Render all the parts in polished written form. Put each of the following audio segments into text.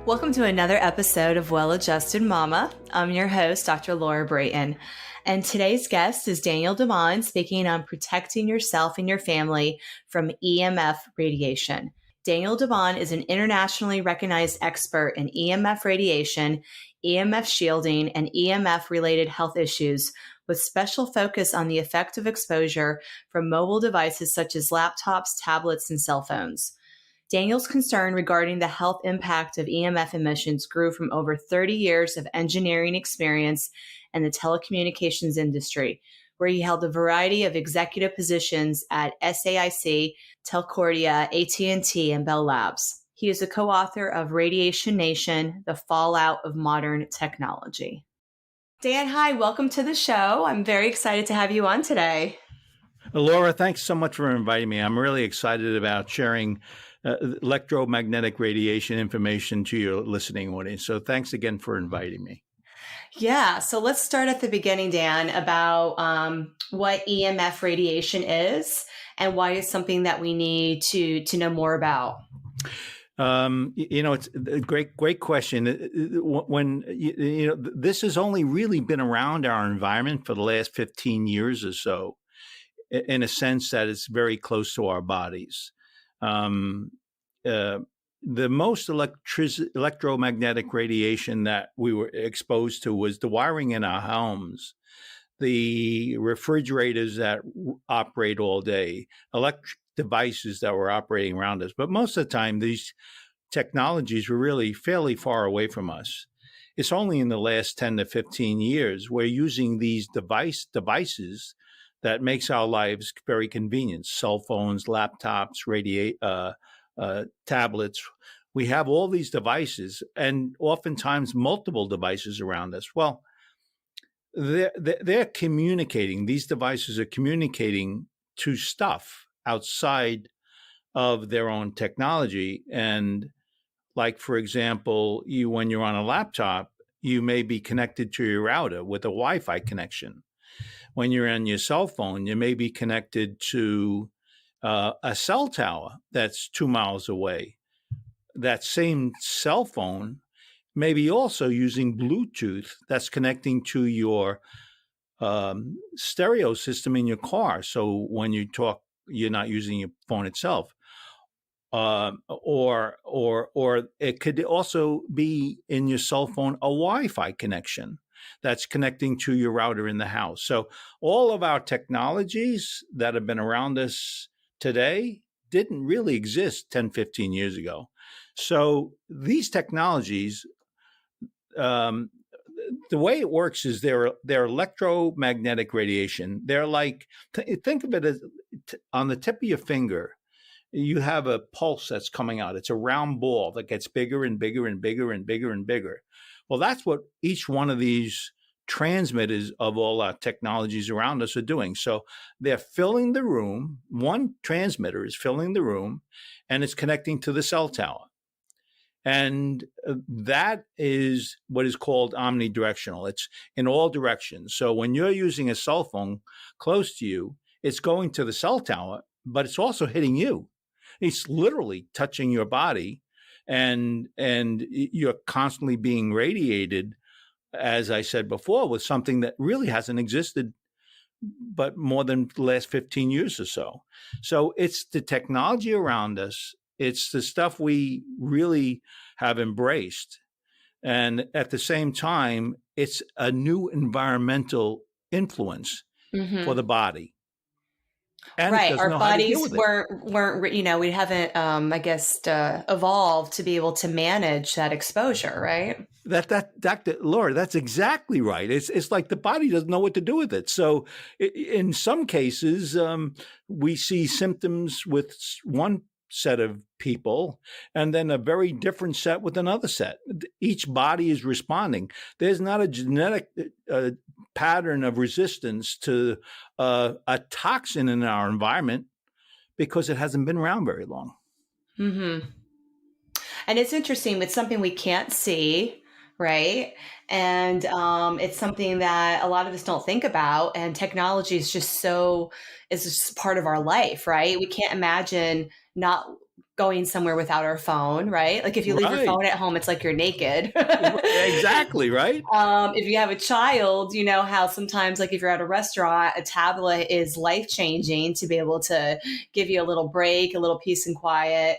Welcome to another episode of Well-Adjusted Mama. I'm your host, Dr. Laura Brayton. And today's guest is Daniel Devon, speaking on protecting yourself and your family from EMF radiation. Daniel Devon is an internationally recognized expert in EMF radiation, EMF shielding, and EMF-related health issues, with special focus on the effect of exposure from mobile devices such as laptops, tablets, and cell phones. Daniel's concern regarding the health impact of EMF emissions grew from over 30 years of engineering experience in the telecommunications industry, where he held a variety of executive positions at SAIC, Telcordia, AT&T, and Bell Labs. He is a co-author of Radiation Nation, The Fallout of Modern Technology. Dan, hi, welcome to the show. I'm very excited to have you on today. Laura, thanks so much for inviting me. I'm really excited about sharing electromagnetic radiation information to your listening audience. So thanks again for inviting me. Yeah. So let's start at the beginning, Dan, about what EMF radiation is and why it's something that we need to know more about. It's a great question. When, this has only really been around our environment for the last 15 years or so, in a sense that it's very close to our bodies. The most electromagnetic radiation that we were exposed to was the wiring in our homes, the refrigerators that operate all day, electric devices that were operating around us. But most of the time, these technologies were really fairly far away from us. It's only in the last 10 to 15 years we're using these devices that makes our lives very convenient. Cell phones, laptops, tablets. We have all these devices and oftentimes multiple devices around us. Well, they're communicating. These devices are communicating to stuff outside of their own technology. And like, for example, when you're on a laptop, you may be connected to your router with a Wi-Fi connection. When you're on your cell phone, you may be connected to a cell tower that's 2 miles away. That same cell phone may be also using Bluetooth that's connecting to your stereo system in your car. So when you talk, you're not using your phone itself. Or it could also be in your cell phone a Wi-Fi connection that's connecting to your router in the house. So all of our technologies that have been around us today didn't really exist 10, 15 years ago. So these technologies, the way it works is they're electromagnetic radiation. They're like, think of it as on the tip of your finger, you have a pulse that's coming out. It's a round ball that gets bigger and bigger and bigger and bigger and bigger. Well, that's what each one of these transmitters of all our technologies around us are doing. So they're filling the room. One transmitter is filling the room, and it's connecting to the cell tower. And that is what is called omnidirectional. It's in all directions. So when you're using a cell phone close to you, it's going to the cell tower, but it's also hitting you. It's literally touching your body, and you're constantly being radiated, as I said before, with something that really hasn't existed but more than the last 15 years or so. So it's the technology around us. It's the stuff we really have embraced. And at the same time, it's a new environmental influence for the body. And right. Our bodies weren't, we haven't, evolved to be able to manage that exposure, right? Dr. Laura, that's exactly right. It's like the body doesn't know what to do with it. So in some cases, we see symptoms with one set of people and then a very different set with another set. Each body is responding. There's not a genetic pattern of resistance to a toxin in our environment because it hasn't been around very long. Mm-hmm. And it's interesting. It's something we can't see, right? And it's something that a lot of us don't think about. And technology is just part of our life, right? We can't imagine not going somewhere without our phone, right? Like if you leave your Right. phone at home, it's like you're naked. Exactly, right? If you have a child, you know how sometimes, like if you're at a restaurant, a tablet is life changing to be able to give you a little break, a little peace and quiet.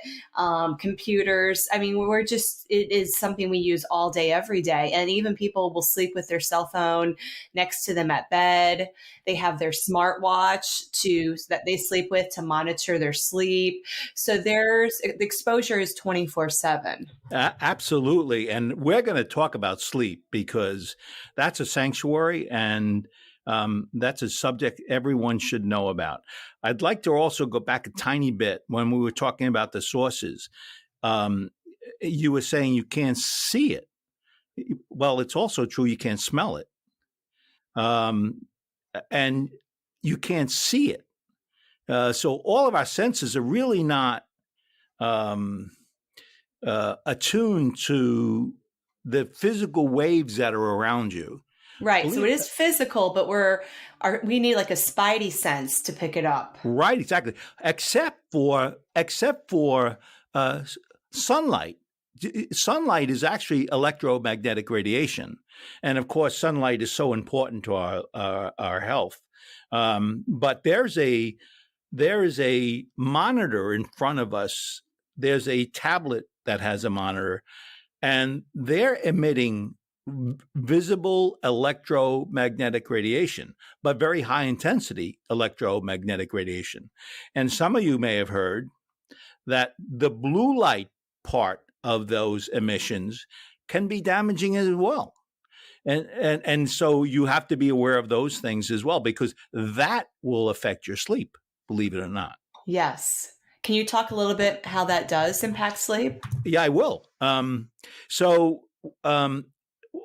Computers, I mean, it is something we use all day, every day. And even people will sleep with their cell phone next to them at bed. They have their smartwatch that they sleep with to monitor their sleep. So the exposure is 24/7. Absolutely. And we're going to talk about sleep because that's a sanctuary and that's a subject everyone should know about. I'd like to also go back a tiny bit when we were talking about the sources. You were saying you can't see it. Well, it's also true you can't smell it. And you can't see it. So all of our senses are really not attuned to the physical waves that are around you. Right. So it is physical, but we need like a spidey sense to pick it up. Right, exactly. Except for sunlight. Sunlight is actually electromagnetic radiation, and of course, sunlight is so important to our health. But there is a monitor in front of us. There's a tablet that has a monitor, and they're emitting visible electromagnetic radiation, but very high intensity electromagnetic radiation. And some of you may have heard that the blue light part of those emissions can be damaging as well. And so you have to be aware of those things as well, because that will affect your sleep, believe it or not. Yes. Can you talk a little bit how that does impact sleep? Yeah, I will.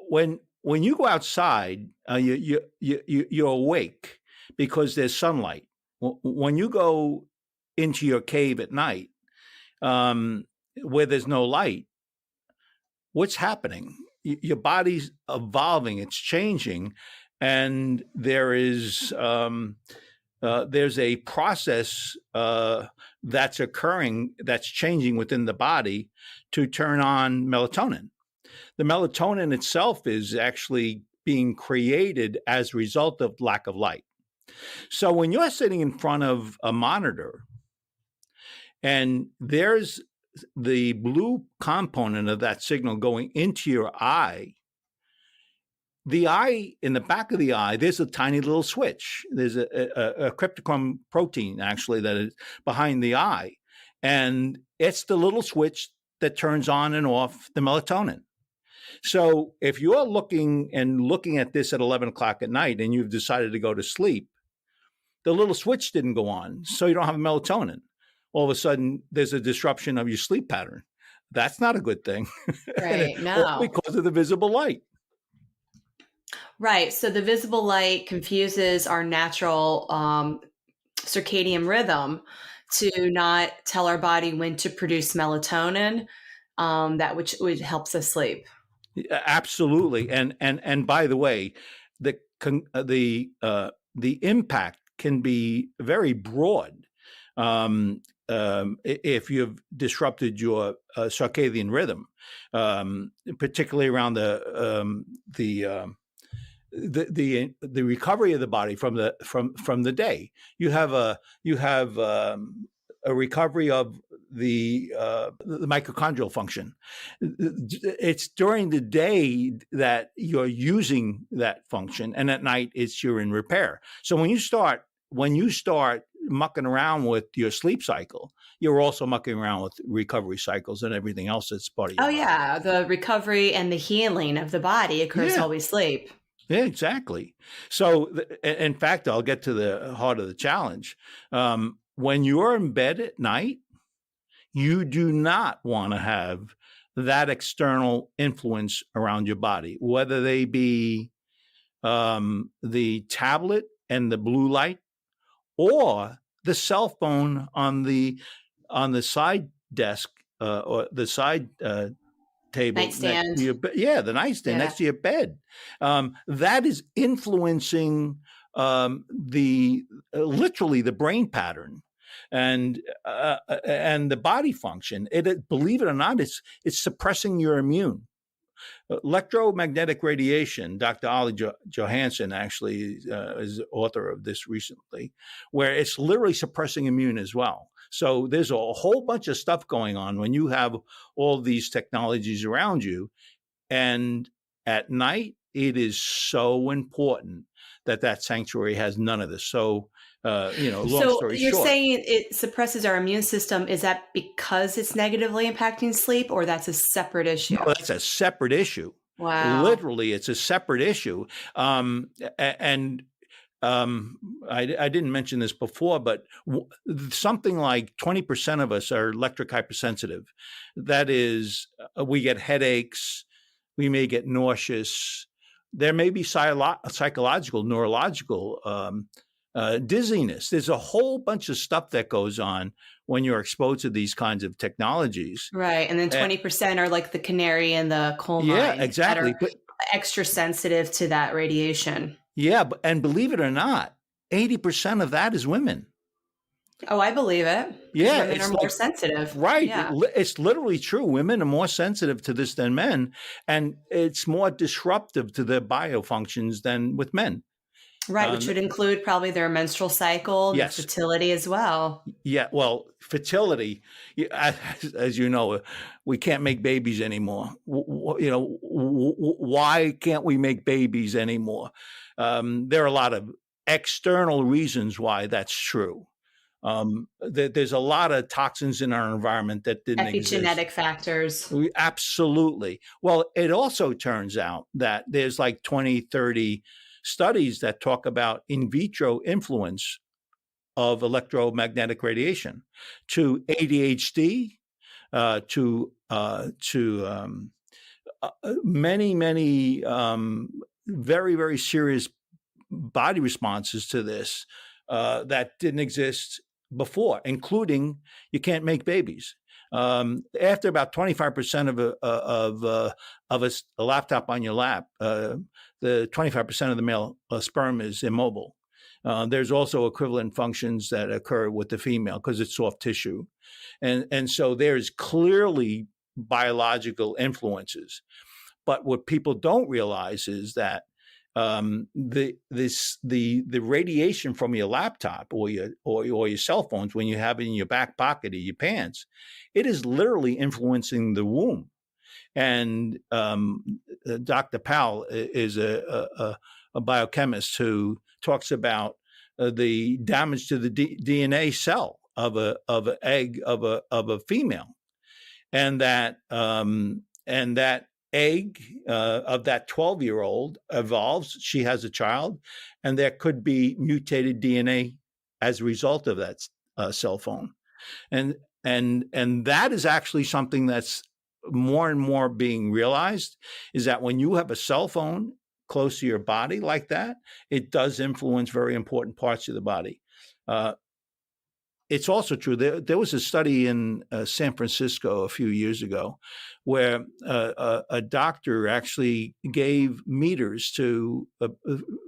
When you go outside, you're awake because there's sunlight. When you go into your cave at night, where there's no light, what's happening? Your body's evolving; it's changing, and there's a process that's occurring, that's changing within the body to turn on melatonin. The melatonin itself is actually being created as a result of lack of light. So when you're sitting in front of a monitor and there's the blue component of that signal going into your eye, the eye, in the back of the eye, there's a tiny little switch. There's a cryptochrome protein, actually, that is behind the eye. And it's the little switch that turns on and off the melatonin. So if you're looking at this at 11 o'clock at night and you've decided to go to sleep, the little switch didn't go on, so you don't have melatonin. All of a sudden, there's a disruption of your sleep pattern. That's not a good thing. Right. No. Because of the visible light. Right. So the visible light confuses our natural circadian rhythm to not tell our body when to produce melatonin, which helps us sleep. Absolutely. And by the way, the impact can be very broad. If you've disrupted your circadian rhythm, particularly around the recovery of the body from the day, you have a recovery of the mitochondrial function. It's during the day that you're using that function, and at night you're in repair. So when you start mucking around with your sleep cycle, you're also mucking around with recovery cycles and everything else that's part of your body. Yeah, the recovery and the healing of the body occurs while we sleep. Yeah, exactly. So, in fact, I'll get to the heart of the challenge. When you're in bed at night, you do not want to have that external influence around your body, whether they be the tablet and the blue light, or the cell phone on the side desk or the side table, nightstand. next to your the nightstand next to your bed. That is influencing literally the brain pattern. and the body function. Believe it or not, it's suppressing your immune. Electromagnetic radiation, Dr. Ollie Johansson actually is the author of this recently, where it's literally suppressing immune as well. So there's a whole bunch of stuff going on when you have all these technologies around you. And at night, it is so important that sanctuary has none of this. So, long story you're short. saying it suppresses our immune system. Is that because it's negatively impacting sleep, or that's a separate issue? No, that's a separate issue. Wow. Literally, it's a separate issue. I didn't mention this before, but something like 20% of us are electric hypersensitive. That is, we get headaches, we may get nauseous. There may be psychological, neurological dizziness. There's a whole bunch of stuff that goes on when you're exposed to these kinds of technologies. Right. And then 20% are like the canary in the coal mine. Yeah, exactly. That are extra sensitive to that radiation. Yeah. And believe it or not, 80% of that is women. Oh, I believe it. Yeah. Women are more sensitive. Right. Yeah. It's literally true. Women are more sensitive to this than men. And it's more disruptive to their biofunctions than with men. Right, which would include probably their menstrual cycle, and yes. fertility as well. Yeah, well, fertility, as you know, we can't make babies anymore. Why can't we make babies anymore? There are a lot of external reasons why that's true. There's a lot of toxins in our environment that didn't exist. Epigenetic factors. Absolutely. Well, it also turns out that there's like 20, 30 studies that talk about in vitro influence of electromagnetic radiation to ADHD, to many very, very serious body responses to this that didn't exist before, including you can't make babies. After about 25% of a laptop on your lap, the 25% of the male sperm is immobile. There's also equivalent functions that occur with the female because it's soft tissue. And so there's clearly biological influences. But what people don't realize is that the radiation from your laptop or your cell phones, when you have it in your back pocket of your pants, it is literally influencing the womb. And Dr. Powell is a biochemist who talks about the damage to the DNA cell of an egg of a female, and that egg of that 12-year-old evolves. She has a child, and there could be mutated DNA as a result of that cell phone, and that is actually something that's more and more being realized, is that when you have a cell phone close to your body like that, it does influence very important parts of the body. It's also true. There was a study in San Francisco a few years ago where a doctor actually gave meters to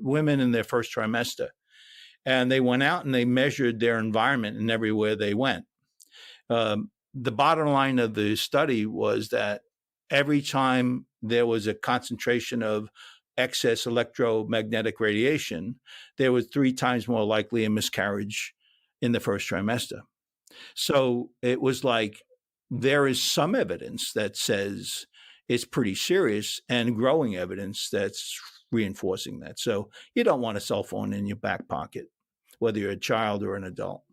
women in their first trimester. And they went out and they measured their environment and everywhere they went. The bottom line of the study was that every time there was a concentration of excess electromagnetic radiation, there was 3 times more likely a miscarriage in the first trimester. So it was like there is some evidence that says it's pretty serious, and growing evidence that's reinforcing that. So you don't want a cell phone in your back pocket, whether you're a child or an adult.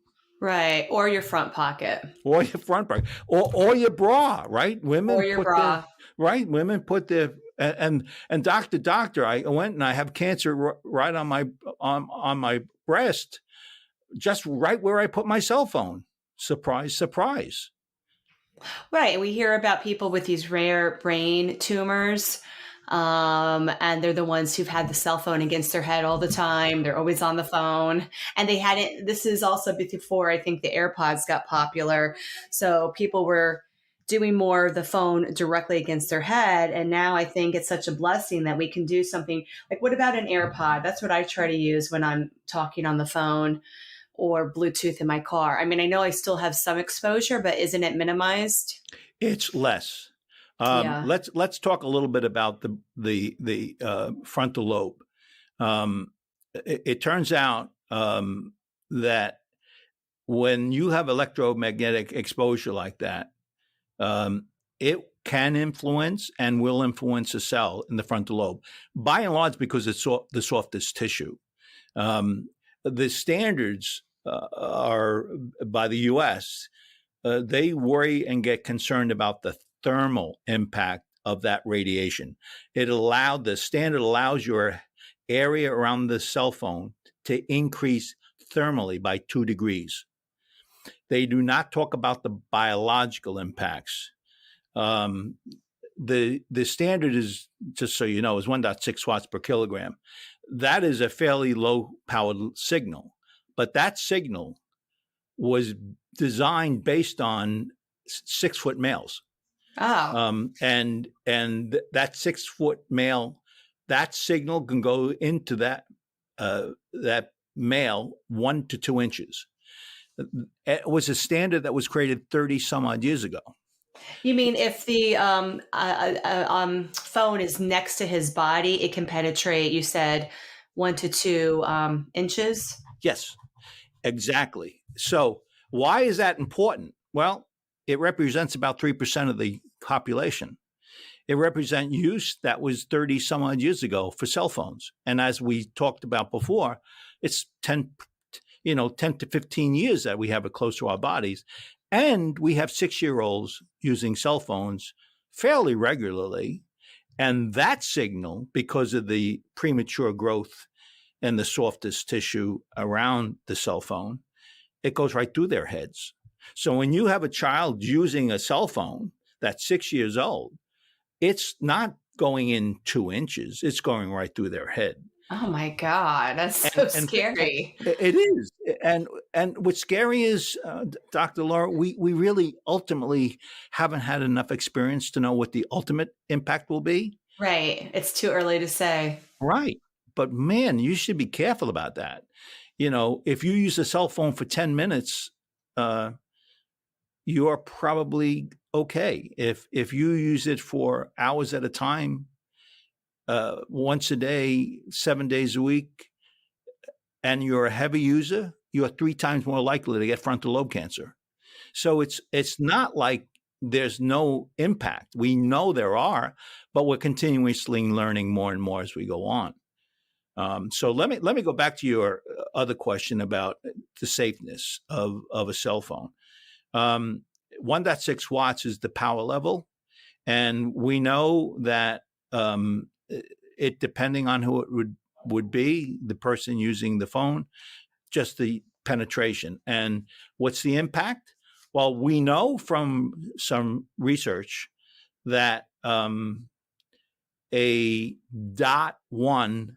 Right. Or your front pocket. Or your front pocket. Or your bra, right? Women or your bra. Right? Women put their and doctor, I went and I have cancer right on my breast, just right where I put my cell phone. Surprise, surprise. Right. We hear about people with these rare brain tumors. And they're the ones who've had the cell phone against their head all the time. They're always on the phone, and they had it. This is also before I think the AirPods got popular. So people were doing more of the phone directly against their head. And now I think it's such a blessing that we can do something like, what about an AirPod? That's what I try to use when I'm talking on the phone. or Bluetooth in my car? I mean, I know I still have some exposure, but isn't it minimized? It's less. Yeah. Let's talk a little bit about the frontal lobe. It turns out that when you have electromagnetic exposure like that, it can influence and will influence a cell in the frontal lobe, by and large, because it's the softest tissue. The standards are by the U.S. They worry and get concerned about the thermal impact of that radiation. The standard allows your area around the cell phone to increase thermally by 2 degrees. They do not talk about the biological impacts. The standard is, just so you know, is 1.6 watts per kilogram. That is a fairly low powered signal, but that signal was designed based on 6-foot males. Oh. And that 6-foot male, that signal can go into that male 1 to 2 inches. It was a standard that was created 30 some odd years ago. You mean if the phone is next to his body, it can penetrate, you said, 1 to 2 inches? Yes, exactly. So why is that important? Well, it represents about 3% of the population. It represents use that was 30 some odd years ago for cell phones. And as we talked about before, it's 10 to 15 years that we have it close to our bodies. And we have 6-year-olds using cell phones fairly regularly. And that signal, because of the premature growth and the softest tissue around the cell phone, it goes right through their heads. So when you have a child using a cell phone that's 6 years old, it's not going in 2 inches, it's going right through their head. Oh my God, that's so scary. It is. And what's scary is, Dr. Laura, we really ultimately haven't had enough experience to know what the ultimate impact will be. Right. It's too early to say. Right. But man, you should be careful about that. If you use a cell phone for 10 minutes, you're probably okay. If you use it for hours at a time, once a day, 7 days a week, and you're a heavy user, you are 3 times more likely to get frontal lobe cancer. So it's not like there's no impact. We know there are, but we're continuously learning more and more as we go on. So let me go back to your other question about the safeness of a cell phone. 1.6 watts is the power level, and we know that it, depending on who it would be, the person using the phone, just the penetration. And what's the impact? Well, we know from some research that a 0.1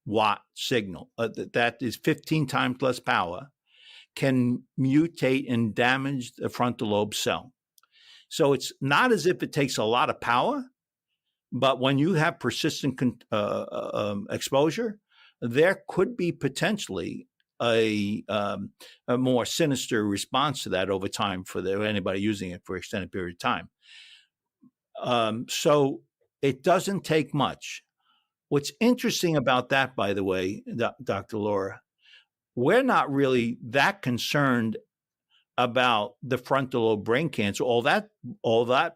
watt signal, that is 15 times less power, can mutate and damage the frontal lobe cell. So it's not as if it takes a lot of power, but when you have persistent exposure, there could be potentially a more sinister response to that over time for anybody using it for an extended period of time. So it doesn't take much. What's interesting about that, by the way, Dr. Laura, we're not really that concerned about the frontal lobe brain cancer. All that,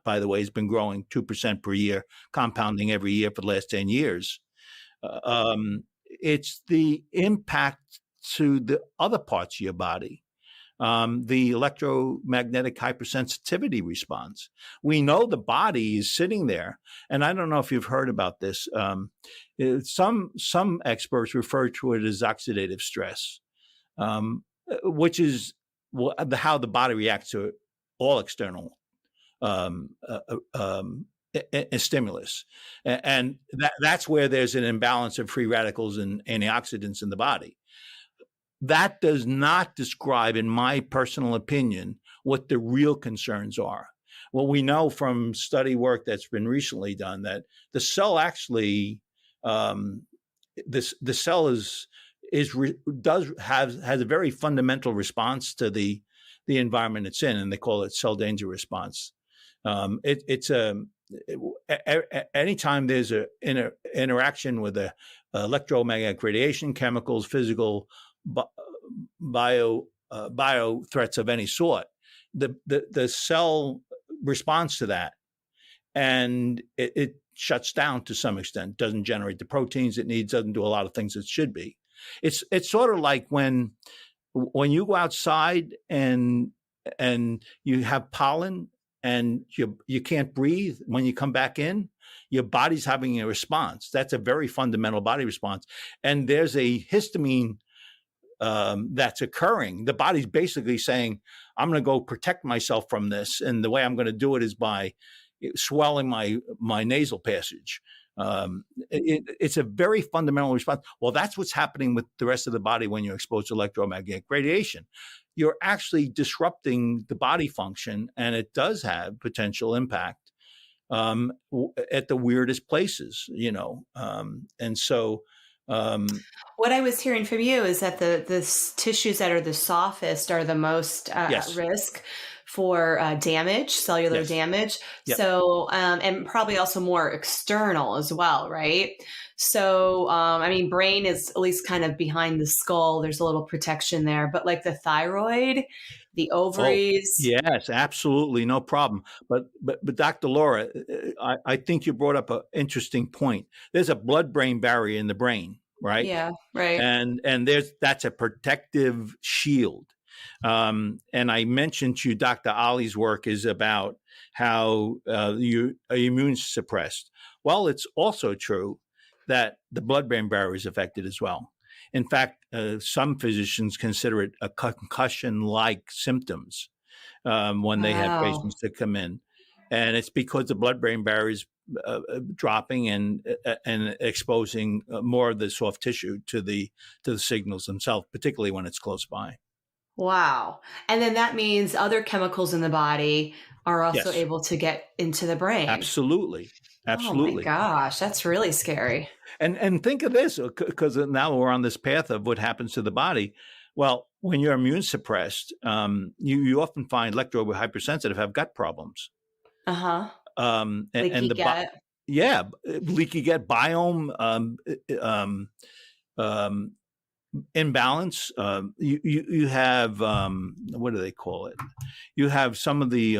by the way, has been growing 2% per year, compounding every year for the last 10 years. It's the impact to the other parts of your body, the electromagnetic hypersensitivity response. We know the body is sitting there, and I don't know if you've heard about this. Some experts refer to it as oxidative stress, which is how the body reacts to all external stimulus. And that's where there's an imbalance of free radicals and antioxidants in the body. That does not describe, in my personal opinion, what the real concerns are. Well, we know from study work that's been recently done that the cell actually, the cell is has a very fundamental response to the environment it's in, and they call it cell danger response. Anytime there's a interaction with a electromagnetic radiation, chemicals, physical, bio threats of any sort, the cell responds to that, and it shuts down to some extent, doesn't generate the proteins it needs, doesn't do a lot of things it should be. It's sort of like when you go outside and you have pollen and you can't breathe. When you come back in, your body's having a response. That's a very fundamental body response. And there's a histamine that's occurring. The body's basically saying, I'm going to go protect myself from this. And the way I'm going to do it is by swelling my nasal passage. It's a very fundamental response. Well, that's what's happening with the rest of the body when you're exposed to electromagnetic radiation. You're actually disrupting the body function, and it does have potential impact at the weirdest places, and so. What I was hearing from you is that the tissues that are the softest are the most Yes. at risk for damage, cellular Yes. damage. Yep. So, and probably also more external as well, right? So, brain is at least kind of behind the skull. There's a little protection there, but like the thyroid, the ovaries. Oh, yes, absolutely. No problem. But Dr. Laura, I think you brought up an interesting point. There's a blood-brain barrier in the brain, right? Yeah, right. And that's a protective shield. And I mentioned to you, Dr. Ali's work is about how you are immune suppressed. Well, it's also true that the blood-brain barrier is affected as well. In fact, some physicians consider it a concussion-like symptoms when they have patients that come in. And it's because the blood-brain barrier is dropping and exposing more of the soft tissue to the signals themselves, particularly when it's close by. Wow. And then that means other chemicals in the body are also able to get into the brain. Absolutely. Absolutely. Oh my gosh, that's really scary. And think of this, because now we're on this path of what happens to the body. Well, when you're immune suppressed, you often find electro-hypersensitive have gut problems. Uh-huh. Leaky gut. Leaky gut, biome imbalance. You have what do they call it? You have some of the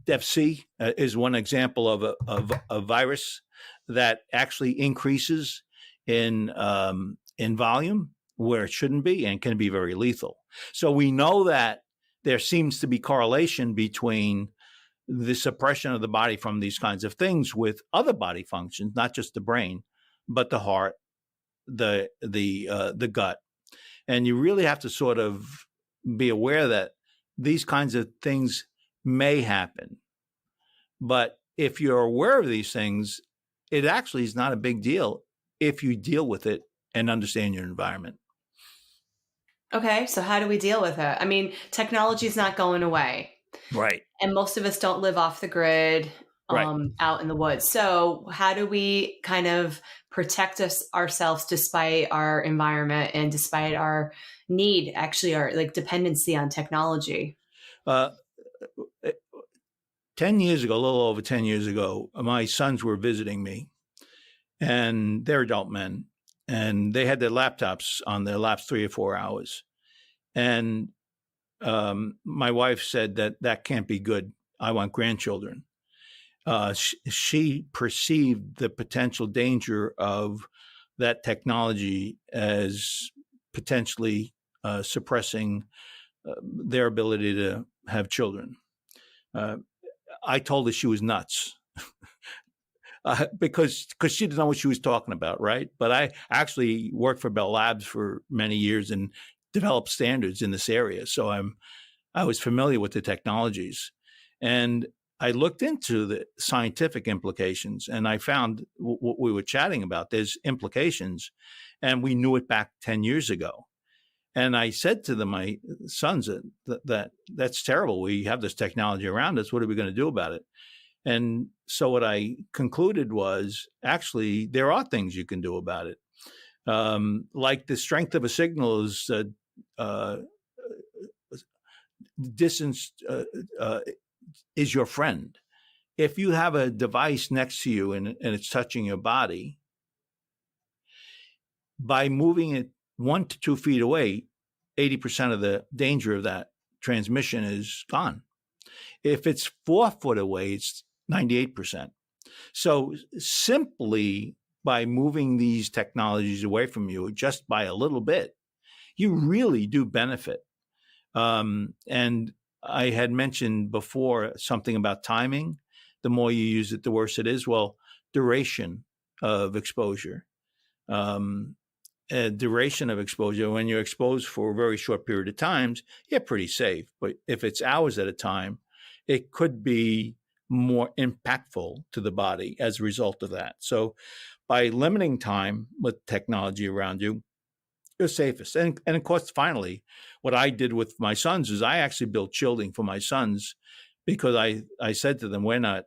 FC is one example of a virus that actually increases in volume where it shouldn't be and can be very lethal. So we know that there seems to be correlation between the suppression of the body from these kinds of things with other body functions, not just the brain, but the heart, the gut. And you really have to sort of be aware that these kinds of things may happen. But if you're aware of these things, it actually is not a big deal if you deal with it and understand your environment. Okay, so how do we deal with it? I mean, technology is not going away. Right. And most of us don't live off the grid out in the woods. So how do we kind of protect ourselves despite our environment and despite our need, actually our dependency on technology? 10 years ago, a little over 10 years ago, my sons were visiting me, and they're adult men, and they had their laptops on their laps 3 or 4 hours. And my wife said that can't be good. I want grandchildren. She perceived the potential danger of that technology as potentially suppressing their ability to have children. I told her she was nuts because she didn't know what she was talking about, right? But I actually worked for Bell Labs for many years and developed standards in this area. So I was familiar with the technologies. And I looked into the scientific implications, and I found what we were chatting about. There's implications, and we knew it back 10 years ago. And I said to my sons that's terrible. We have this technology around us. What are we going to do about it? And so what I concluded was, actually, there are things you can do about it. Like the strength of a signal is uh, distance is your friend. If you have a device next to you and it's touching your body, by moving it 1 to 2 feet away, 80% of the danger of that transmission is gone. If it's 4 foot away, it's 98%. So simply by moving these technologies away from you just by a little bit, you really do benefit. And I had mentioned before something about timing. The more you use it, the worse it is. Well, duration of exposure. Duration of exposure, when you're exposed for a very short period of times, you're pretty safe. But if it's hours at a time, it could be more impactful to the body as a result of that. So by limiting time with technology around you, you're safest. And of course, finally, what I did with my sons is I actually built shielding for my sons because I said to them, we're not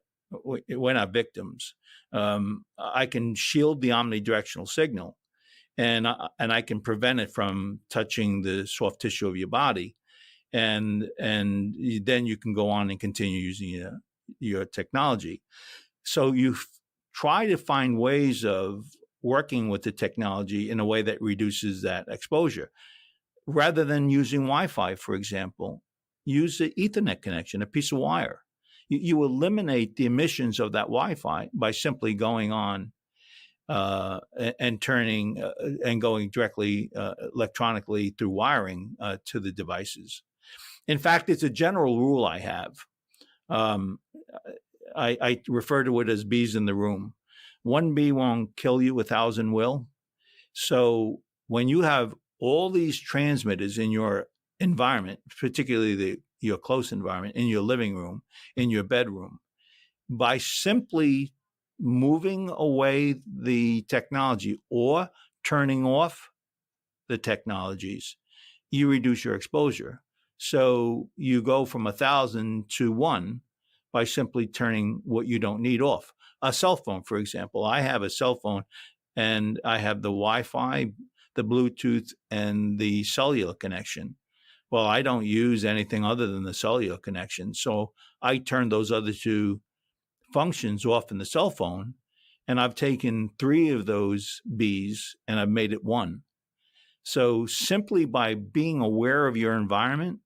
victims. I can shield the omnidirectional signal, and I can prevent it from touching the soft tissue of your body, and then you can go on and continue using your technology. So you try to find ways of working with the technology in a way that reduces that exposure. Rather than using Wi-Fi, for example, use the Ethernet connection, a piece of wire. You eliminate the emissions of that Wi-Fi by simply going on and turning and going directly electronically through wiring to the devices. In fact, it's a general rule I have. I refer to it as bees in the room. One bee won't kill you, 1,000 will. So when you have all these transmitters in your environment, particularly your close environment, in your living room, in your bedroom, by simply moving away the technology or turning off the technologies, you reduce your exposure. So you go from 1,000 to 1 by simply turning what you don't need off. A cell phone, for example. I have a cell phone and I have the Wi-Fi, the Bluetooth, and the cellular connection. Well, I don't use anything other than the cellular connection. So I turn those other two functions off in the cell phone, and I've taken 3 of those bees and I've made it 1. So simply by being aware of your environment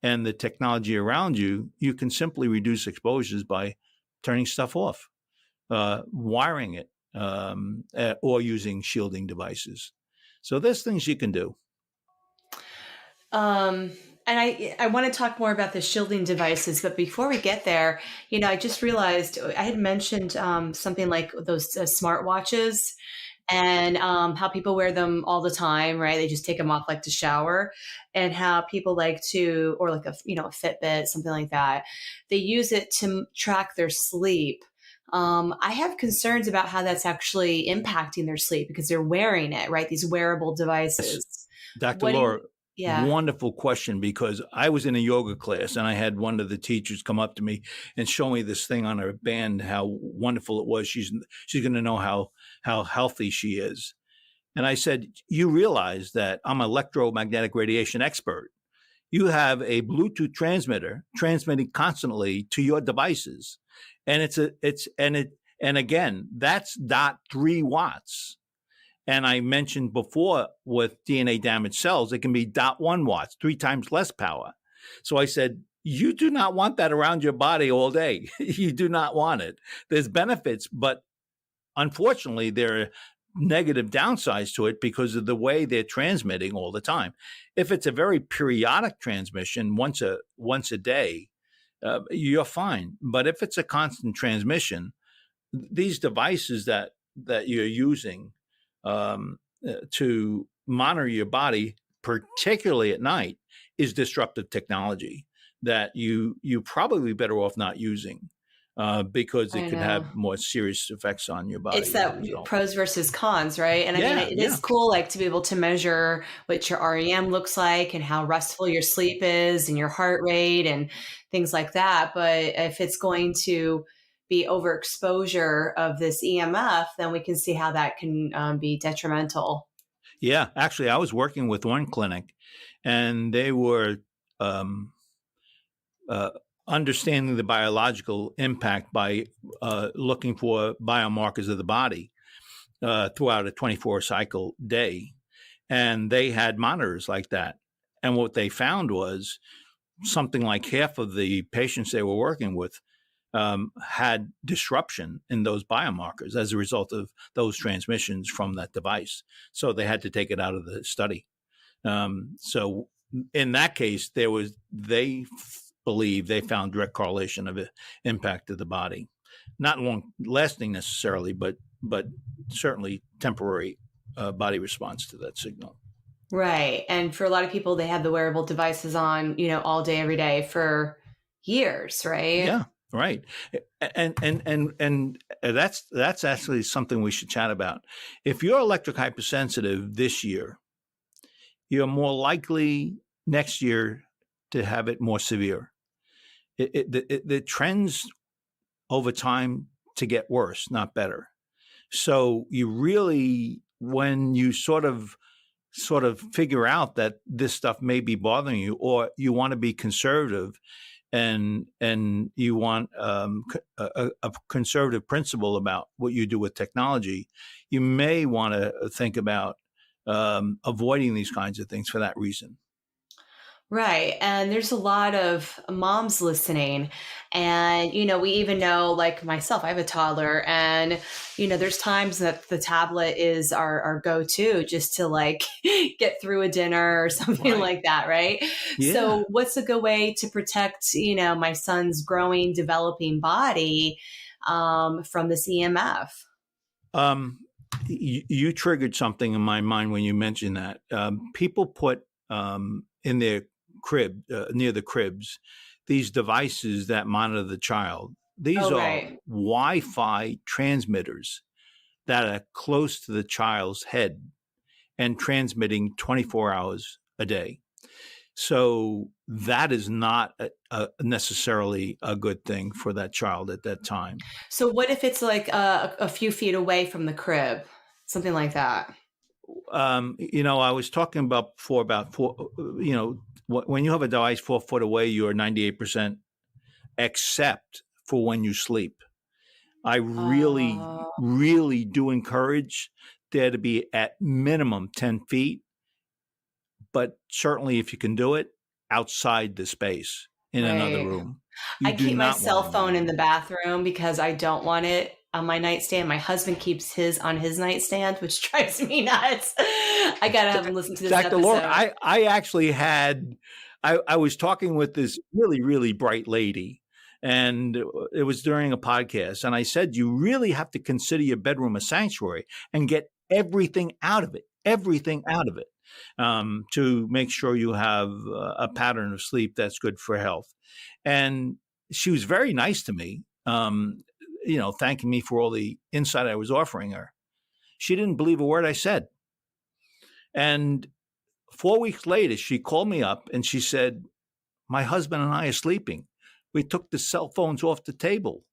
and the technology around you, you can simply reduce exposures by turning stuff off, wiring it, or using shielding devices. So there's things you can do. And I want to talk more about the shielding devices, but before we get there, I just realized I had mentioned something like those smartwatches and how people wear them all the time, right? They just take them off like to shower, and how people like to, or like a Fitbit, something like that. They use it to track their sleep. I have concerns about how that's actually impacting their sleep because they're wearing it, right? These wearable devices. Dr. Laura, wonderful question, because I was in a yoga class and I had one of the teachers come up to me and show me this thing on her band, how wonderful it was. She's going to know how healthy she is. And I said, you realize that I'm an electromagnetic radiation expert. You have a Bluetooth transmitter transmitting constantly to your devices. And again, that's 0.3 watts. And I mentioned before with DNA damaged cells, it can be 0.1 watts, 3 times less power. So I said, you do not want that around your body all day. You do not want it. There's benefits, but unfortunately, there are negative downsides to it because of the way they're transmitting all the time. If it's a very periodic transmission, once a day, you're fine. But if it's a constant transmission, these devices that you're using to monitor your body, particularly at night, is disruptive technology that you probably better off not using because it could have more serious effects on your body. It's that pros versus cons, right? And I mean, it is cool, like to be able to measure what your REM looks like and how restful your sleep is and your heart rate and things like that. But if it's going to be overexposure of this EMF, then we can see how that can be detrimental. Yeah, actually, I was working with one clinic, and they were um, uh, understanding the biological impact by looking for biomarkers of the body throughout a 24 cycle day. And they had monitors like that. And what they found was something like half of the patients they were working with had disruption in those biomarkers as a result of those transmissions from that device. So they had to take it out of the study. So in that case, they believe they found direct correlation of impact of the body, not long lasting necessarily, but certainly temporary body response to that signal. Right. And for a lot of people, they have the wearable devices on, all day, every day for years, right? Yeah, right. And that's actually something we should chat about. If you're electric hypersensitive this year, you're more likely next year to have it more severe. The trends over time to get worse, not better. So you really, when you sort of figure out that this stuff may be bothering you, or you want to be conservative, and you want a conservative principle about what you do with technology, you may want to think about avoiding these kinds of things for that reason. Right. And there's a lot of moms listening. And, we even know, like myself, I have a toddler, and, there's times that the tablet is our go to just to like get through a dinner or something Right. like that. Right. Yeah. So, what's a good way to protect, my son's growing, developing body from this EMF? You triggered something in my mind when you mentioned that. People put in their crib, near the cribs, these devices that monitor the child. These are Right. Wi-Fi transmitters that are close to the child's head and transmitting 24 hours a day. So that is not necessarily a good thing for that child at that time. So, what if it's like a few feet away from the crib, something like that? I was talking about before about when you have a device 4 foot away, you're 98% except for when you sleep. I really, really do encourage there to be at minimum 10 feet, but certainly if you can do it, outside the space in another room. I keep my cell phone in the bathroom because I don't want it on my nightstand. My husband keeps his on his nightstand, which drives me nuts. I gotta have him listen to this Dr. episode. Laura, I actually I was talking with this really, really bright lady, and it was during a podcast, and I said, you really have to consider your bedroom a sanctuary and get everything out of it, to make sure you have a pattern of sleep that's good for health. And she was very nice to me, thanking me for all the insight I was offering her. She didn't believe a word I said. And 4 weeks later, she called me up and she said, my husband and I are sleeping. We took the cell phones off the table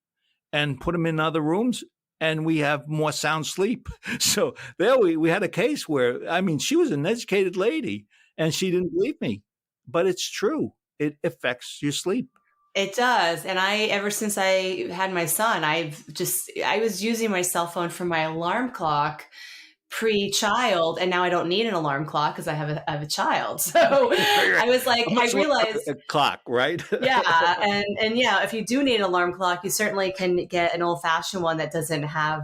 and put them in other rooms, and we have more sound sleep. So there we had a case where, she was an educated lady and she didn't believe me, but it's true. It affects your sleep. It does. And ever since I had my son, I was using my cell phone for my alarm clock pre-child, and now I don't need an alarm clock because I have a child. So I was like, I realized a clock, right? Yeah. And yeah, if you do need an alarm clock, you certainly can get an old fashioned one that doesn't have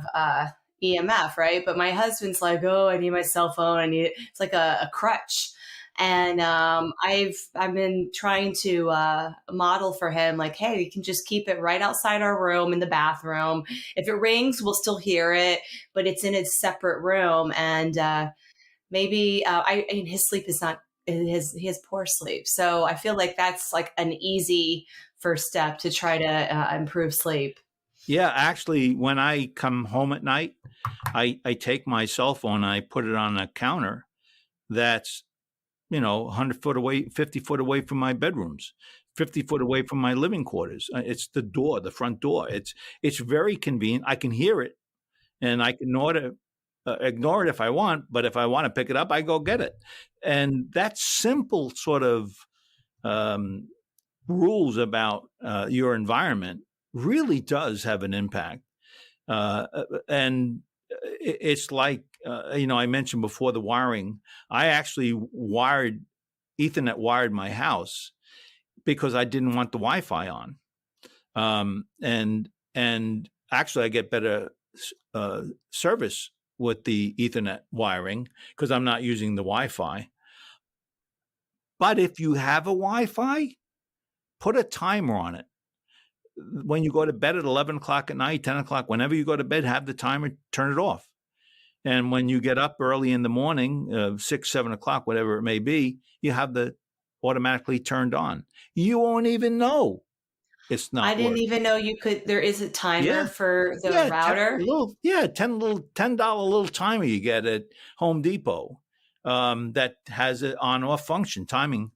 EMF, right? But my husband's like, oh, I need my cell phone. It's like a crutch. And I've been trying to model for him, like, hey, you can just keep it right outside our room in the bathroom. If it rings, we'll still hear it, but it's in a separate room. And maybe his sleep is not he has poor sleep, so I feel like that's like an easy first step to try to improve sleep. Yeah, actually, when I come home at night, I take my cell phone and I put it on a counter that's 100 foot away, 50 foot away from my bedrooms, 50 foot away from my living quarters. It's the front door. It's very convenient. I can hear it, and I can order ignore it if I want, but if I want to pick it up, I go get it. And that simple sort of um, rules about your environment really does have an impact. And it's like, I mentioned before the wiring. I actually Ethernet wired my house because I didn't want the Wi-Fi on. And actually I get better service with the Ethernet wiring because I'm not using the Wi-Fi. But if you have a Wi-Fi, put a timer on it. When you go to bed at 11 o'clock at night, 10 o'clock, whenever you go to bed, have the timer, turn it off. And when you get up early in the morning, 6, 7 o'clock, whatever it may be, you have the automatically turned on. You won't even know it's I not didn't working. even know there is a timer Yeah. for the Yeah, router. $10 little timer you get at Home Depot that has an on-off function timing.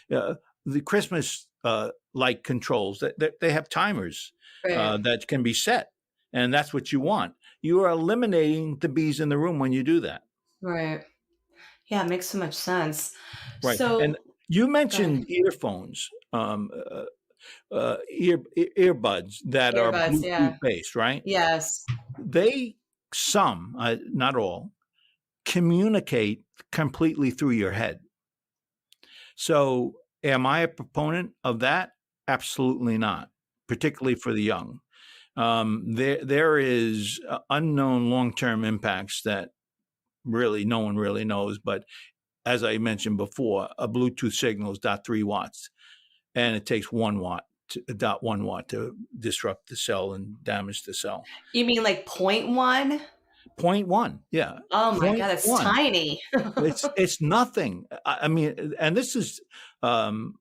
The Christmas light controls they have timers Right. that can be set, and that's what you want. You are eliminating the bees in the room when you do that. Right. Yeah, it makes so much sense. Right, and So you go ahead. mentioned earphones, earbuds that are Earbuds, Bluetooth yeah. based, right? Yes. Some, not all, communicate completely through your head. So, am I a proponent of that? Absolutely not, particularly for the young. There is unknown long-term impacts that really no one really knows. But as I mentioned before, a Bluetooth signal is 0.3 watts, and it takes 0.1 watt to disrupt the cell and damage the cell. You mean like 0.1? 0.1, yeah, Oh my point God, that's one. tiny. It's nothing. I mean, and this is um,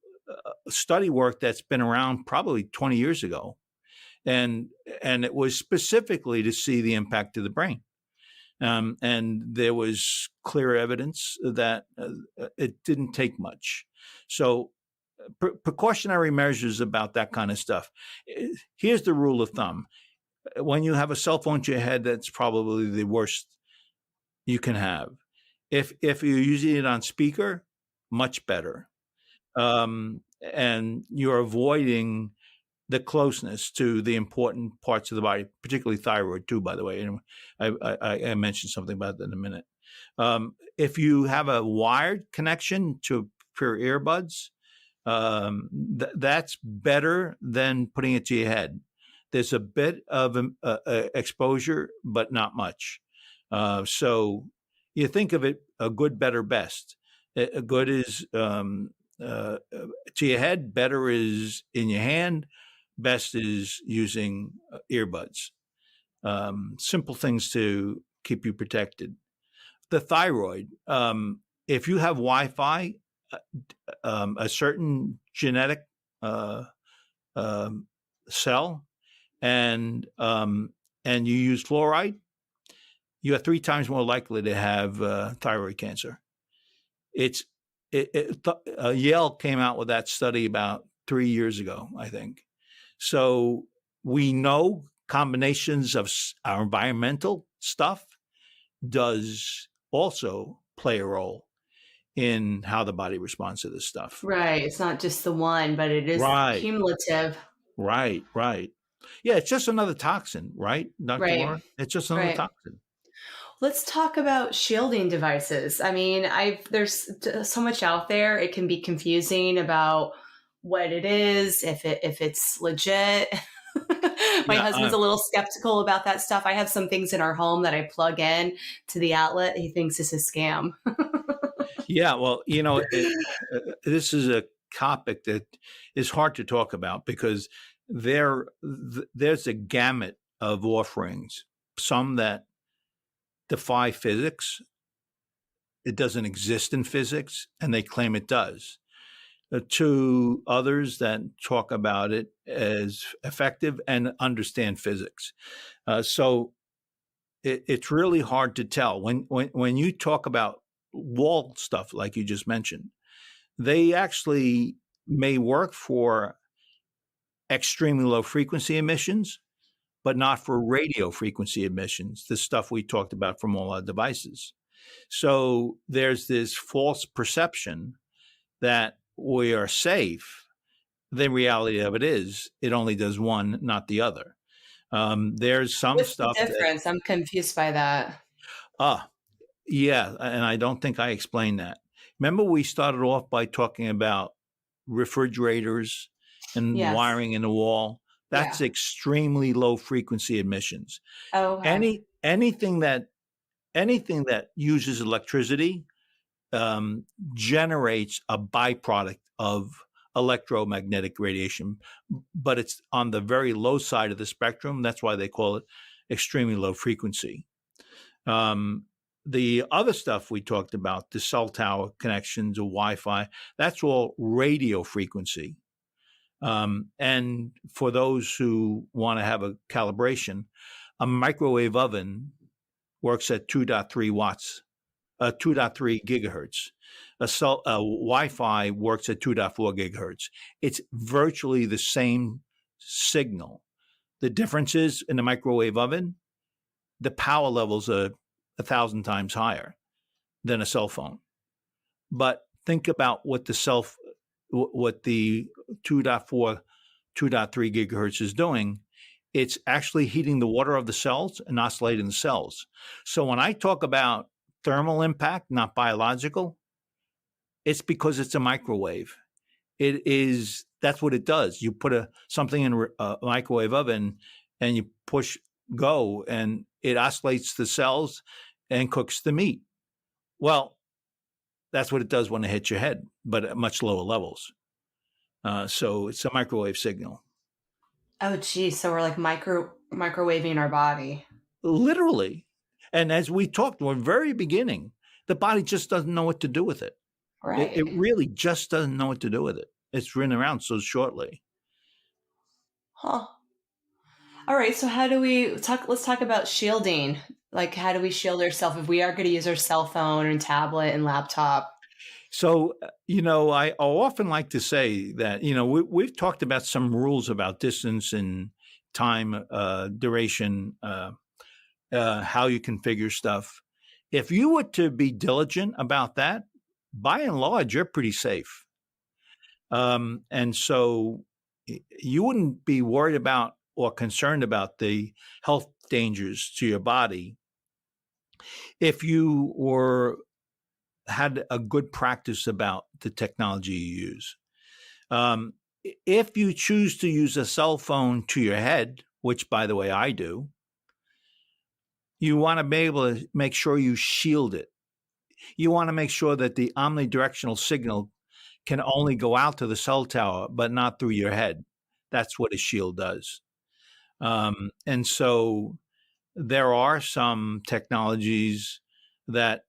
study work that's been around probably 20 years ago, and it was specifically to see the impact of the brain. And there was clear evidence that it didn't take much. So precautionary measures about that kind of stuff. Here's the rule of thumb. When you have a cell phone to your head, that's probably the worst you can have. If you're using it on speaker, much better. And you're avoiding the closeness to the important parts of the body, particularly thyroid too, by the way. And I mentioned something about that in a minute. If you have a wired connection to pure earbuds, that's better than putting it to your head. There's a bit of exposure, but not much. So you think of it a good, better, best. A good is to your head, better is in your hand, best is using earbuds. Simple things to keep you protected. The thyroid, if you have Wi-Fi, a certain genetic cell, and you use fluoride, you are 3 times more likely to have thyroid cancer. Yale came out with that study about 3 years ago, I think. So we know combinations of our environmental stuff does also play a role in how the body responds to this stuff. Right. It's not just the one, but it is Right, cumulative. right. Yeah, it's just another toxin, right, Dr. Right. Laura? It's just another Right. toxin. Let's talk about shielding devices. I mean, there's so much out there. It can be confusing about what it is, if it's legit. My Yeah, husband's a little skeptical about that stuff. I have some things in our home that I plug in to the outlet. He thinks it's a scam. yeah. Well, this is a topic that is hard to talk about because there's a gamut of offerings. Some that defy physics. It doesn't exist in physics, and they claim it does. To others that talk about it as effective and understand physics. So it's really hard to tell. When you talk about wall stuff like you just mentioned, they actually may work for extremely low frequency emissions, but not for radio frequency emissions, the stuff we talked about from all our devices. So there's this false perception that we are safe. The reality of it is it only does one, not the other. There's some What's the stuff that, difference? I'm confused by that. yeah, and I don't think I explained that. Remember, we started off by talking about refrigerators and Yes. wiring in the wall. That's Yeah. extremely low frequency emissions. Oh, okay. Anything that uses electricity generates a byproduct of electromagnetic radiation, but it's on the very low side of the spectrum. That's why they call it extremely low frequency. The other stuff we talked about, the cell tower connections or Wi-Fi, that's all radio frequency. And for those who want to have a calibration, a microwave oven works at 2.3 watts, 2.3 gigahertz. A Wi-Fi works at 2.4 gigahertz. It's virtually the same signal. The difference is in the microwave oven, the power levels are 1,000 times higher than a cell phone. But think about what the 2.4, 2.3 gigahertz is doing. It's actually heating the water of the cells and oscillating the cells. So when I talk about thermal impact, not biological, it's because it's a microwave. That's what it does. You put something in a microwave oven and you push go and it oscillates the cells and cooks the meat. Well, that's what it does when it hits your head, but at much lower levels. So it's a microwave signal. Oh, geez. So we're like microwaving our body. Literally. And as we talked in the very beginning, the body just doesn't know what to do with it. Right. It really just doesn't know what to do with it. It's been around so shortly. Huh. All right. So how do we talk? Let's talk about shielding. Like, how do we shield ourselves if we are going to use our cell phone and tablet and laptop? So, I often like to say that, we've talked about some rules about distance and time, duration, how you configure stuff. If you were to be diligent about that, by and large, you're pretty safe. And so you wouldn't be worried about or concerned about the health dangers to your body if you had a good practice about the technology you use. If you choose to use a cell phone to your head, which, by the way, I do, you want to be able to make sure you shield it. You want to make sure that the omnidirectional signal can only go out to the cell tower, but not through your head. That's what a shield does. And so there are some technologies that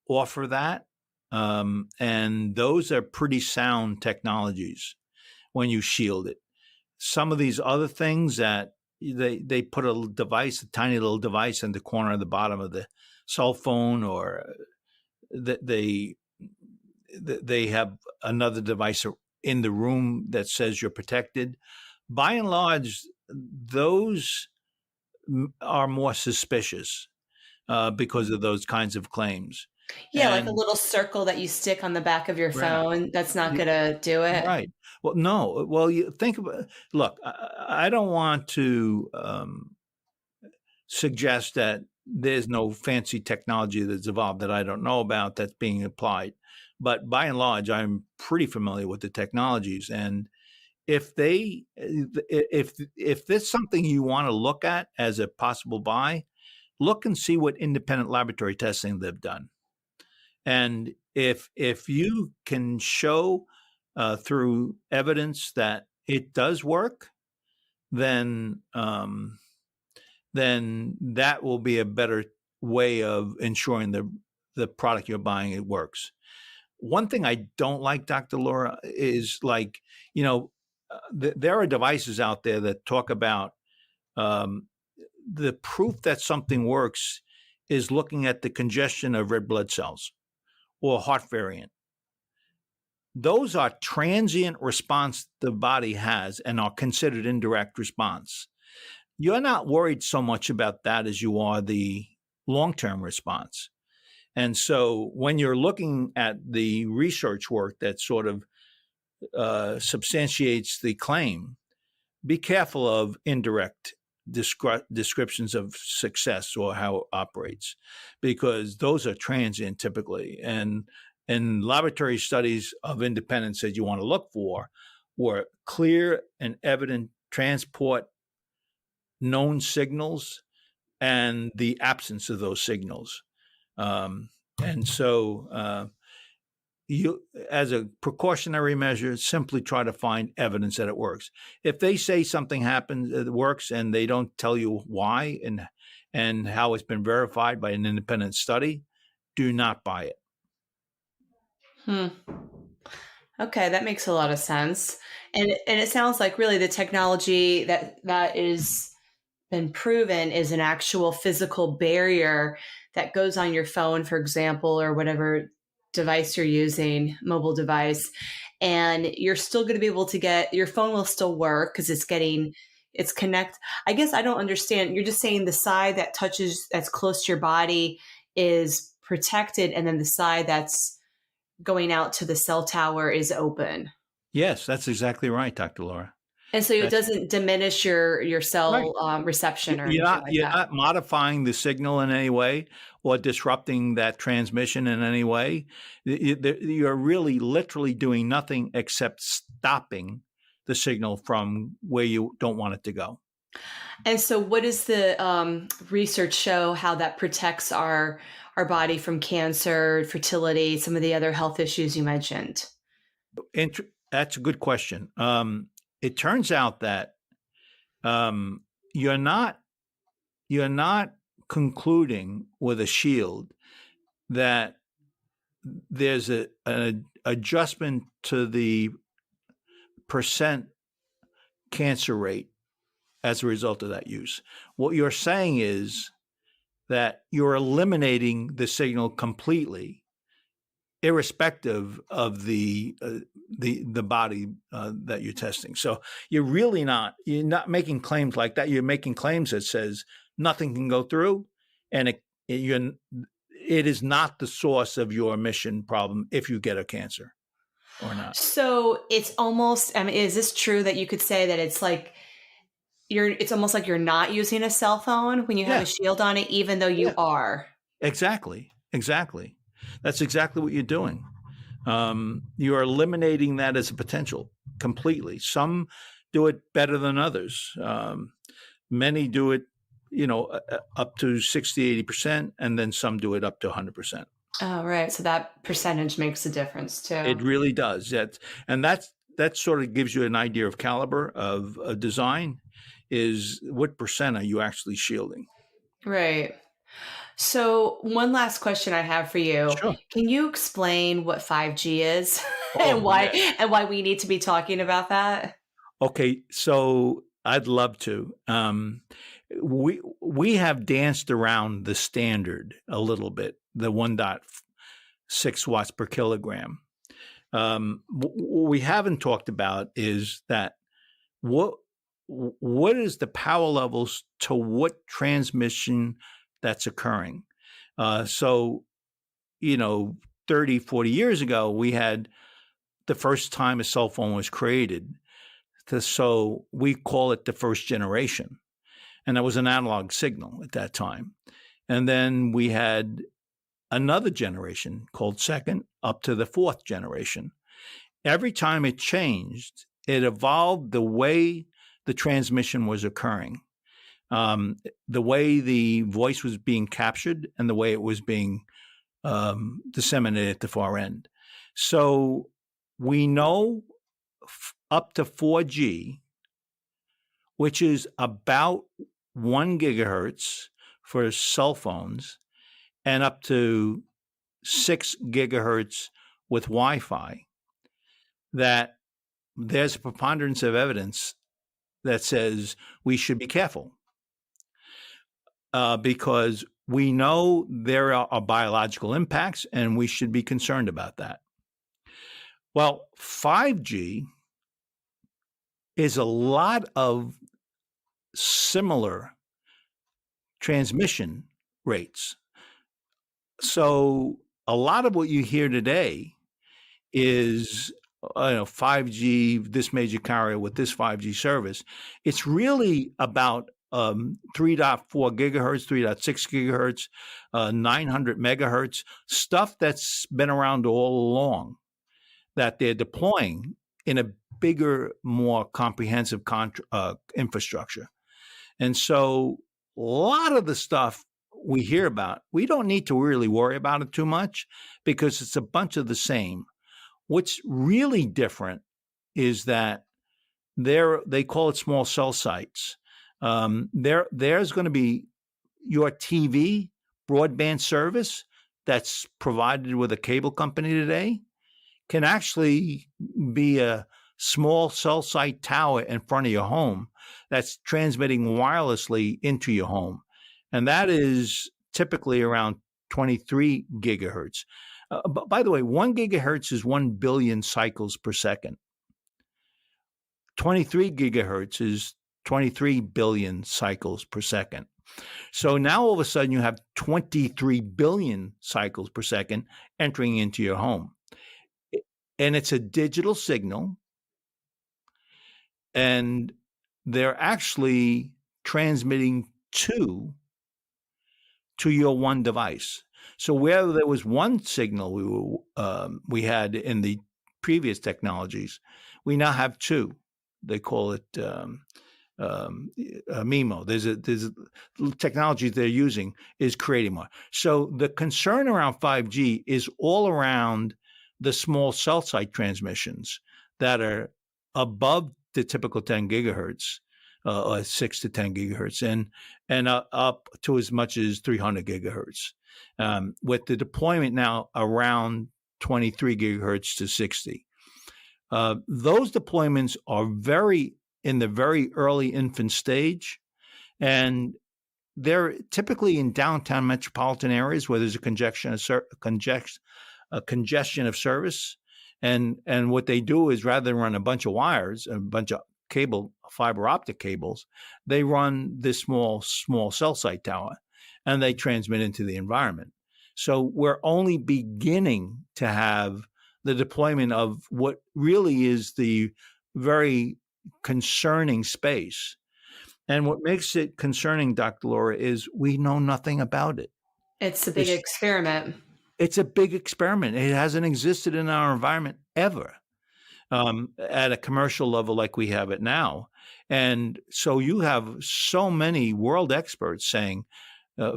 offer that. And those are pretty sound technologies when you shield it. Some of these other things that they put a tiny little device in the corner of the bottom of the cell phone, or they have another device in the room that says you're protected. By and large, those are more suspicious because of those kinds of claims. Yeah, like a little circle that you stick on the back of your phone. That's not going to do it. Right. Well, no. Well, you think about. Look, I don't want to suggest that there's no fancy technology that's evolved that I don't know about that's being applied, but by and large, I'm pretty familiar with the technologies. And if there's something you want to look at as a possible buy, look and see what independent laboratory testing they've done. And if you can show through evidence that it does work, then that will be a better way of ensuring the product you're buying, it works. One thing I don't like, Dr. Laura, is there are devices out there that talk about the proof that something works is looking at the congestion of red blood cells or heart variant. Those are transient response the body has and are considered indirect response. you're not worried so much about that as you are the long-term response. And so when you're looking at the research work that sort of substantiates the claim, be careful of indirect descriptions of success or how it operates, because those are transient typically. And laboratory studies of independence that you want to look for were clear and evident transport known signals and the absence of those signals. And so you, as a precautionary measure, simply try to find evidence that it works. If they say something happens, it works, and they don't tell you why and how it's been verified by an independent study, do not buy it. Okay, that makes a lot of sense. And it sounds like really the technology that is been proven is an actual physical barrier that goes on your phone, for example, or whatever device you're using, mobile device, and you're still going to be able to get your phone will still work because it's connect. I guess I don't understand. You're just saying the side that's close to your body is protected, and then the side that's going out to the cell tower is open. Yes, that's exactly right, Dr. Laura. And so it doesn't diminish your cell Right. reception or anything like You're that. not modifying the signal in any way or disrupting that transmission in any way. You're really literally doing nothing except stopping the signal from where you don't want it to go. And so what does the research show how that protects our body from cancer, fertility, some of the other health issues you mentioned? That's a good question. It turns out that you're not concluding with a shield that there's an adjustment to the percent cancer rate as a result of that use. What you're saying is that you're eliminating the signal completely, irrespective of the body that you're testing. So you're not making claims like that. You're making claims that says nothing can go through, and it is not the source of your emission problem if you get a cancer or not. So it's almost, I mean, is this true that you could say that it's like it's almost like you're not using a cell phone when you have a shield on it, even though you are? Exactly. That's exactly what you're doing. You're eliminating that as a potential completely. Some do it better than others. Many do it, up to 60, 80%, and then some do it up to 100%. Oh, right. So that percentage makes a difference too. It really does. That sort of gives you an idea of caliber of a design, is what percent are you actually shielding? Right. So one last question I have for you. Sure. Can you explain what 5G is and why we need to be talking about that? Okay, so I'd love to. We have danced around the standard a little bit, the 1.6 watts per kilogram. What we haven't talked about is that what is the power levels to what transmission that's occurring. So 30, 40 years ago, we had the first time a cell phone was created. So we call it the first generation. And that was an analog signal at that time. And then we had another generation called second, up to the fourth generation. Every time it changed, it evolved the way the transmission was occurring, the way the voice was being captured, and the way it was being disseminated at the far end. So we know up to 4G, which is about 1 gigahertz for cell phones, and up to 6 gigahertz with Wi-Fi, that there's a preponderance of evidence that says we should be careful because we know there are biological impacts and we should be concerned about that. Well, 5G is a lot of similar transmission rates. So a lot of what you hear today is 5G, this major carrier with this 5G service. It's really about 3.4 gigahertz, 3.6 gigahertz, 900 megahertz, stuff that's been around all along that they're deploying in a bigger, more comprehensive infrastructure. And so a lot of the stuff we hear about, we don't need to really worry about it too much because it's a bunch of the same. What's really different is that they call it small cell sites. There's going to be your TV broadband service that's provided with a cable company today can actually be a small cell site tower in front of your home that's transmitting wirelessly into your home. And that is typically around 23 gigahertz. But by the way, 1 gigahertz is 1 billion cycles per second. 23 gigahertz is 23 billion cycles per second. So now all of a sudden you have 23 billion cycles per second entering into your home. And it's a digital signal. And they're actually transmitting to your one device. So where there was one signal we had in the previous technologies, we now have two. They call it MIMO. There's technology they're using is creating more. So the concern around 5G is all around the small cell site transmissions that are above the typical 10 gigahertz, or 6 to 10 gigahertz, and up to as much as 300 gigahertz, with the deployment now around 23 gigahertz to 60. Those deployments are in the very early infant stage, and they're typically in downtown metropolitan areas where there's a congestion of service. And what they do is rather than run a bunch of wires, a bunch of fiber optic cables, they run this small cell site tower and they transmit into the environment. So we're only beginning to have the deployment of what really is the very concerning space. And what makes it concerning, Dr. Laura, is we know nothing about it. It's a big experiment. It's a big experiment. It hasn't existed in our environment ever at a commercial level like we have it now. And so you have so many world experts saying,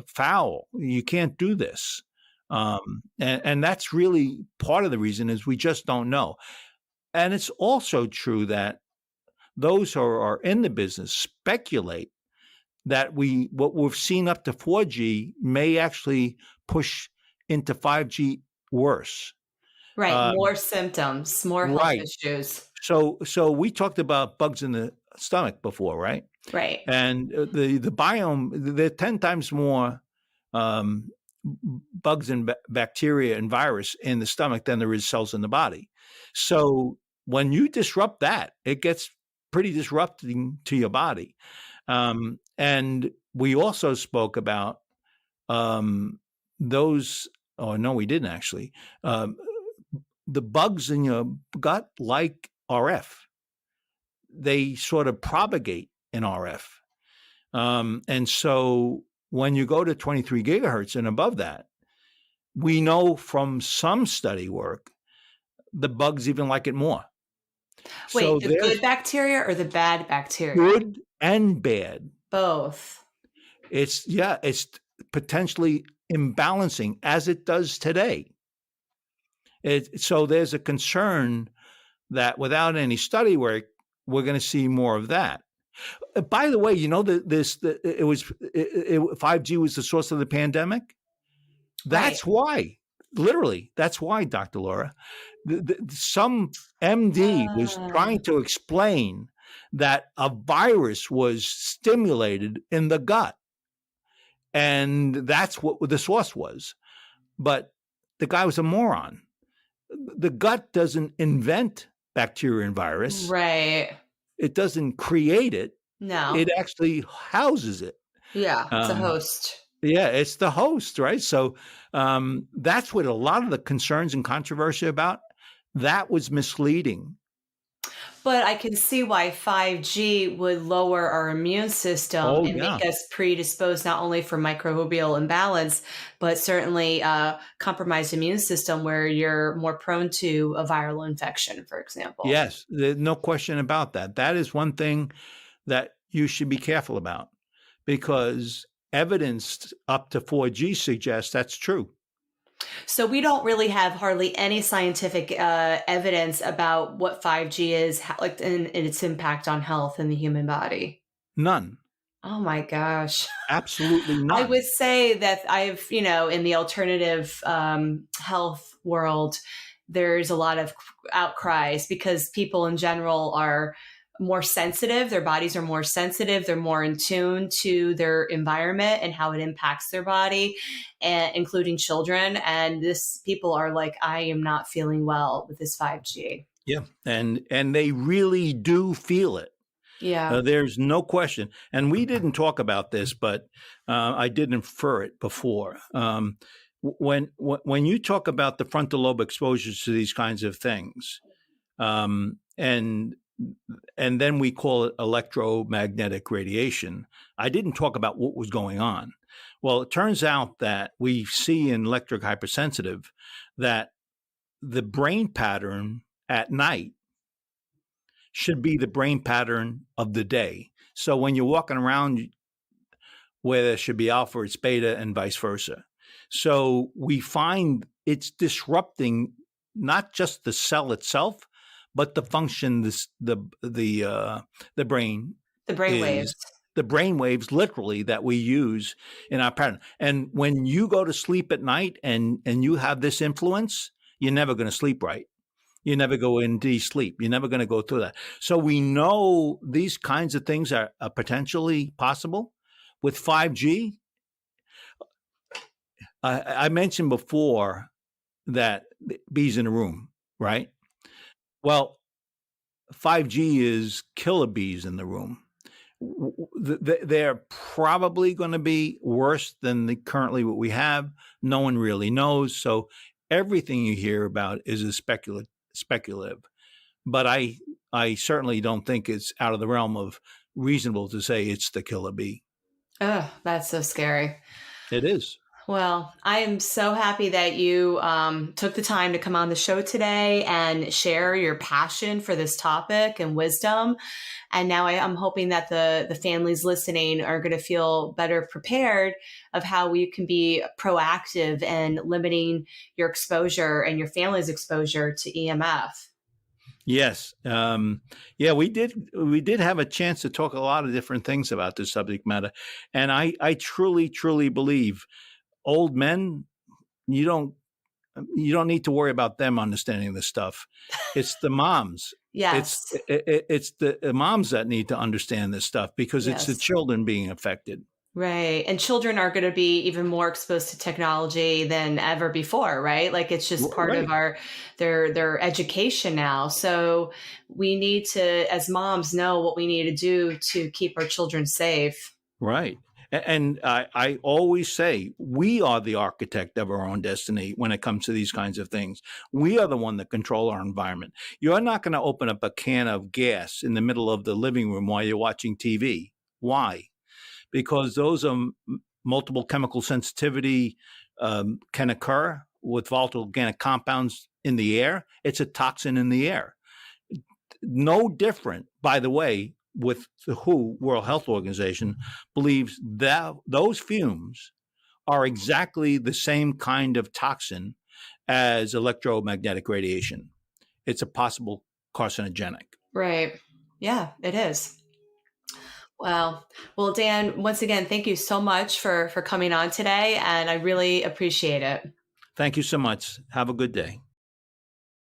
foul, you can't do this. And that's really part of the reason is we just don't know. And it's also true that those who are in the business speculate that what we've seen up to 4G may actually push into 5G worse. Right. More symptoms, more health issues. So we talked about bugs in the stomach before, right? Right. And the biome, there are 10 times more bugs and bacteria and virus in the stomach than there is cells in the body. So when you disrupt that, it gets pretty disrupting to your body. And we also spoke about those, oh, no, we didn't actually. The bugs in your gut, like RF, they sort of propagate in RF. And so when you go to 23 gigahertz and above that, we know from some study work, the bugs even like it more. Wait, so the good bacteria or the bad bacteria? Good and bad. Both. It's potentially imbalancing as it does today. So there's a concern that without any study work, we're going to see more of that. By the way, 5G was the source of the pandemic. That's why, literally, that's why, Dr. Laura, some MD was trying to explain that a virus was stimulated in the gut. And that's what the source was. But the guy was a moron. The gut doesn't invent bacteria and virus. Right. It doesn't create it. No. It actually houses it. Yeah, it's a Um, host. yeah, it's the host, right? So that's what a lot of the concerns and controversy about that was misleading. But I can see why 5G would lower our immune system Oh and yeah, make us predisposed not only for microbial imbalance, but certainly compromised immune system where you're more prone to a viral infection, for example. yes, there's no question about that. That is one thing that you should be careful about because evidence up to 4G suggests that's true. So we don't really have hardly any scientific evidence about what 5G is, like, and its impact on health in the human body. None, Oh my gosh. absolutely I none. would say that I've, in the alternative health world, there's a lot of outcries because people in general are more sensitive. Their bodies are more sensitive. They're more in tune to their environment and how it impacts their body, and including children. And this people are like, I am not feeling well with this 5G. Yeah, and they really do feel it. Yeah. There's no question. And we didn't talk about this, but I did infer it before. When you talk about the frontal lobe exposures to these kinds of things, um, and and then we call it electromagnetic radiation. I didn't talk about what was going on. Well, it turns out that we see in electric hypersensitive that the brain pattern at night should be the brain pattern of the day. So when you're walking around where there should be alpha, it's beta, and vice versa. So we find it's disrupting not just the cell itself, but the function the brain The brain waves. is the brain waves literally that we use in our pattern. And when you go to sleep at night and you have this influence, you're never going to sleep right. You never go into sleep. You're never going to go through that. So we know these kinds of things are potentially possible. With 5G, I mentioned before that bees in a room, right? Well, 5G is killer bees in the room. They're probably going to be worse than currently what we have. No one really knows. So everything you hear about is a speculative. But I certainly don't think it's out of the realm of reasonable to say it's the killer bee. Oh, that's so scary. It is. Well, I am so happy that you took the time to come on the show today and share your passion for this topic and wisdom. And now I'm hoping that the families listening are going to feel better prepared of how we can be proactive in limiting your exposure and your family's exposure to EMF. Yes. Yeah, we did have a chance to talk a lot of different things about this subject matter. And I truly, truly believe old men, you don't you don't need to worry about them understanding this stuff. It's the moms. It's Yes. it's the moms that need to understand this stuff because it's the Yes. children being affected. Right. And children are going to be even more exposed to technology than ever before, right? Like it's just part of Right. their education now. So we need to, as moms, know what we need to do to keep our children safe. Right. And I always say we are the architect of our own destiny when it comes to these kinds of things. We are the one that control our environment. You're not going to open up a can of gas in the middle of the living room while you're watching TV. Why? Because those multiple chemical sensitivity can occur with volatile organic compounds in the air. It's a toxin in the air. No different, by the way, with the WHO, World Health Organization, believes that those fumes are exactly the same kind of toxin as electromagnetic radiation. It's a possible carcinogenic. Right. Yeah, it is. Wow. Well, Dan, once again, thank you so much for coming on today, and I really appreciate it. Thank you so much. Have a good day.